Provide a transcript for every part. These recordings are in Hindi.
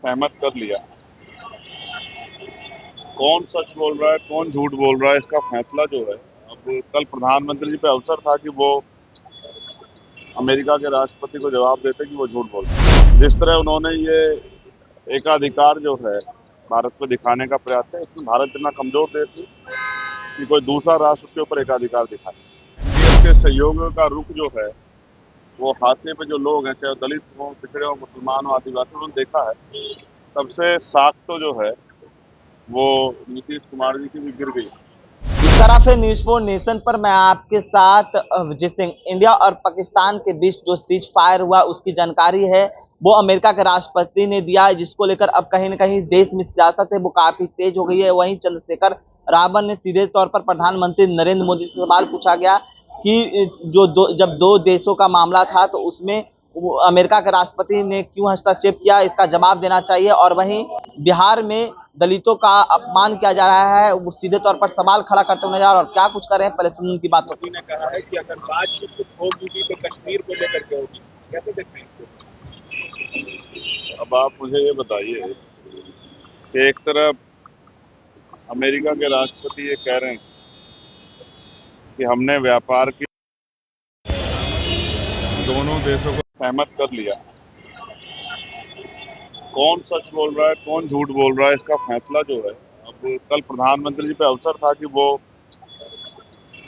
सहमत कर लिया। कौन सच बोल रहा है कौन झूठ बोल रहा है इसका फैसला जो है, अब कल प्रधानमंत्री जी पे अवसर था कि वो अमेरिका के राष्ट्रपति को जवाब देते कि वो झूठ बोल रहे हैं। जिस तरह उन्होंने ये एकाधिकार जो है भारत को दिखाने का प्रयास है, इसमें भारत इतना कमजोर देश है कि कोई दूसरा राष्ट्र उसके ऊपर एकाधिकार दिखाए। एनडीए के सहयोग का रुख जो है वो हाशिए पे जो लोग हैं, चाहे दलित हो, पिछड़े हो, मुसलमान हो, आदिवासी, उन्होंने देखा है। सबसे साख तो जो है वो नीतीश कुमार जी की भी गिर गई। इस तरफ है न्यूज फॉर नेशन पर मैं आपके साथ जिस दिन इंडिया और पाकिस्तान के बीच जो सीज फायर हुआ उसकी जानकारी है वो अमेरिका के राष्ट्रपति ने दिया है, जिसको लेकर अब कहीं न कहीं देश में सियासत है वो काफी तेज हो गई है। वहीं चंद्रशेखर रावत ने सीधे तौर पर प्रधानमंत्री नरेंद्र मोदी से सवाल पूछा गया कि जब दो देशों का मामला था तो उसमें अमेरिका के राष्ट्रपति ने क्यों हस्तक्षेप किया, इसका जवाब देना चाहिए। और वहीं बिहार में दलितों का अपमान किया जा रहा है, वो सीधे तौर पर सवाल खड़ा करते हुए नजर आ रहे हैं। और क्या कुछ कर रहे हैं, पहले सुन उनकी बातों ने कहा है कि अगर बातचीत कुछ होगी भी तो कश्मीर को लेकर के होगी, कैसे देखते हैं इसको? अब आप मुझे ये बताइए कि एक तरफ अमेरिका के राष्ट्रपति ये कह रहे हैं कि हमने व्यापार की दोनों देशों को सहमत कर लिया। कौन सच बोल रहा है कौन झूठ बोल रहा है इसका फैसला जो है, अब कल प्रधानमंत्री जी पे अवसर था कि वो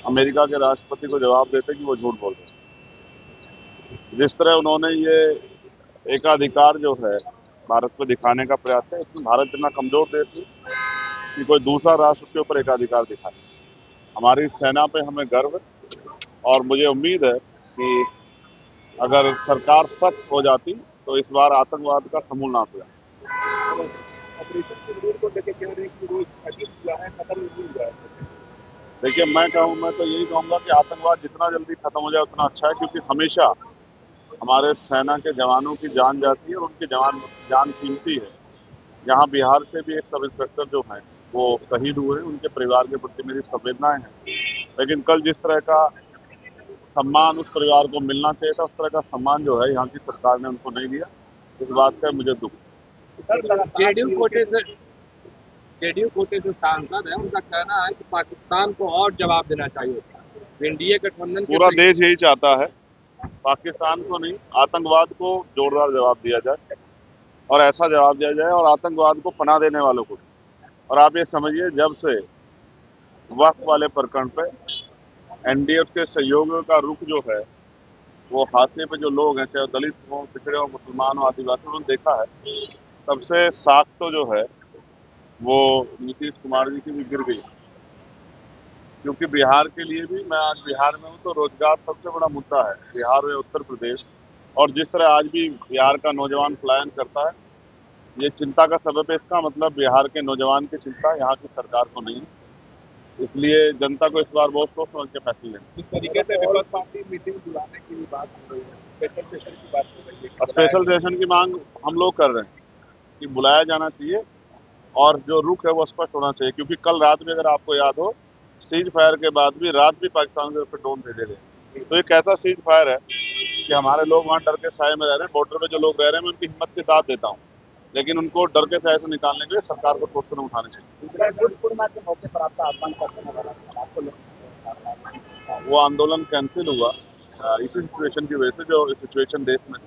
अमेरिका के राष्ट्रपति को जवाब देते कि वो झूठ बोल रहे हैं। जिस तरह उन्होंने ये एकाधिकार जो है भारत को दिखाने का प्रयास है, इसमें भारत इतना कमजोर देश है कि कोई दूसरा राष्ट्र उसके ऊपर एकाधिकार दिखाए। हमारी सेना पे हमें गर्व है और मुझे उम्मीद है कि अगर सरकार सख्त हो जाती तो इस बार आतंकवाद का समूल नाश हो जाता। ऑपरेशन सिंदूर को लेकर कह रहे हैं कि रोज खत्म हुआ है, खत्म नहीं हुआ है। देखिए मैं तो यही कहूँगा कि आतंकवाद जितना जल्दी खत्म हो जाए उतना अच्छा है, क्योंकि हमेशा हमारे सेना के जवानों की जान जाती है और उनकी जान कीमती है। यहाँ बिहार से भी एक सब इंस्पेक्टर जो हैं वो शहीद हुए हैं, उनके परिवार के प्रति मेरी संवेदनाएं हैं। लेकिन कल जिस तरह का सम्मान उस परिवार को मिलना चाहिए था, उस तरह का सम्मान जो है यहाँ की सरकार ने उनको नहीं दिया। इस बात का मुझे दुख है। जेडीयू कोटे से सांसद है, उनका कहना है कि पाकिस्तान को और जवाब देना चाहिए। एनडीए गठबंधन पूरा देश यही चाहता है, पाकिस्तान को नहीं, आतंकवाद को जोरदार जवाब दिया जाए और ऐसा जवाब दिया जाए और आतंकवाद को पनाह देने वालों को। और आप ये समझिए, जब से वक्फ वाले प्रकरण पे एनडीए के सहयोग का रुख जो है वो हाशिए पे जो लोग हैं, चाहे दलित हो, पिछड़े हो, मुसलमान हो, आदिवासी, उन्होंने देखा है। सबसे साख तो जो है वो नीतीश कुमार जी की भी गिर गई, क्योंकि बिहार के लिए भी, मैं आज बिहार में हूँ तो रोजगार सबसे बड़ा मुद्दा है बिहार में, उत्तर प्रदेश। और जिस तरह आज भी बिहार का नौजवान पलायन करता है, ये चिंता का सबब है। इसका मतलब बिहार के नौजवान की चिंता यहाँ की सरकार को नहीं है। इसलिए जनता को इस बार बहुत सोच समझ के फैसले लें। इस तरीके से विपक्ष पार्टी मीटिंग बुलाने की भी बात हो रही है, स्पेशल सेशन की बात हो रही है। स्पेशल सेशन की मांग हम लोग कर रहे हैं कि बुलाया जाना चाहिए और जो रुख है वो स्पष्ट होना चाहिए, क्योंकि कल रात में, अगर आपको याद हो, सीज फायर के बाद भी रात भी पाकिस्तान के ऊपर ड्रोन भेजे गए। तो एक ऐसा सीज फायर है कि हमारे लोग वहाँ डर के साए में रह रहे हैं। बॉर्डर पे जो लोग रह रहे हैं, मैं उनकी हिम्मत के साथ देता हूँ, लेकिन उनको डर के साए से निकालने के लिए सरकार को ठोस कदम उठाने चाहिए। वो आंदोलन कैंसिल हुआ इसी सिचुएशन की वजह से, जो सिचुएशन देश में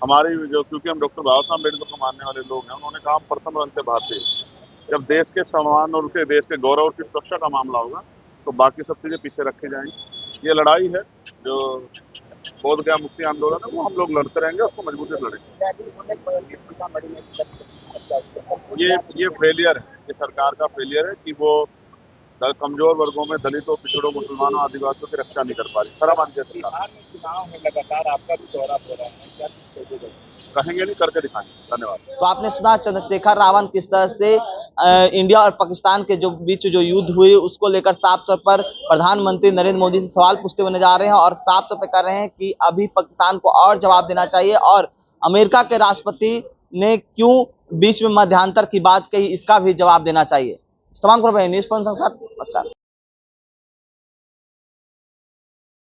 हमारी जो, क्योंकि हम डॉक्टर बाबा साहब अम्बेडकर को मानने वाले लोग हैं, उन्होंने कहा प्रथम रंग से भारतीय। जब देश के सम्मान और उसके देश के गौरव और की सुरक्षा का मामला होगा तो बाकी सब चीजें पीछे रखे जाएंगी। ये लड़ाई है जो बोध गया मुक्ति आंदोलन है, वो हम लोग लड़ते रहेंगे, उसको मजबूती से लड़ेंगे। ये फेलियर है, ये सरकार का फेलियर है कि वो कमजोर वर्गों में, दलितों, पिछड़ों, मुसलमानों, आदिवासियों की रक्षा नहीं कर पा रही। शर्म आनी चाहिए। चुनाव में लगातार आपका भी दौरा हो रहा है, क्या कहेंगे नहीं, करके दिखाएंगे। धन्यवाद। तो आपने सुना चंद्रशेखर रावत किस तरह से इंडिया और पाकिस्तान के जो बीच जो युद्ध हुई उसको लेकर साफ तौर पर प्रधानमंत्री नरेंद्र मोदी से सवाल पूछते हुए नजर आ रहे हैं और साफ तौर पर कर रहे हैं कि अभी पाकिस्तान को और जवाब देना चाहिए और अमेरिका के राष्ट्रपति ने क्यों बीच में मध्यांतर की बात कही, इसका भी जवाब देना चाहिए। तमाम खबरें न्यूज़ पर।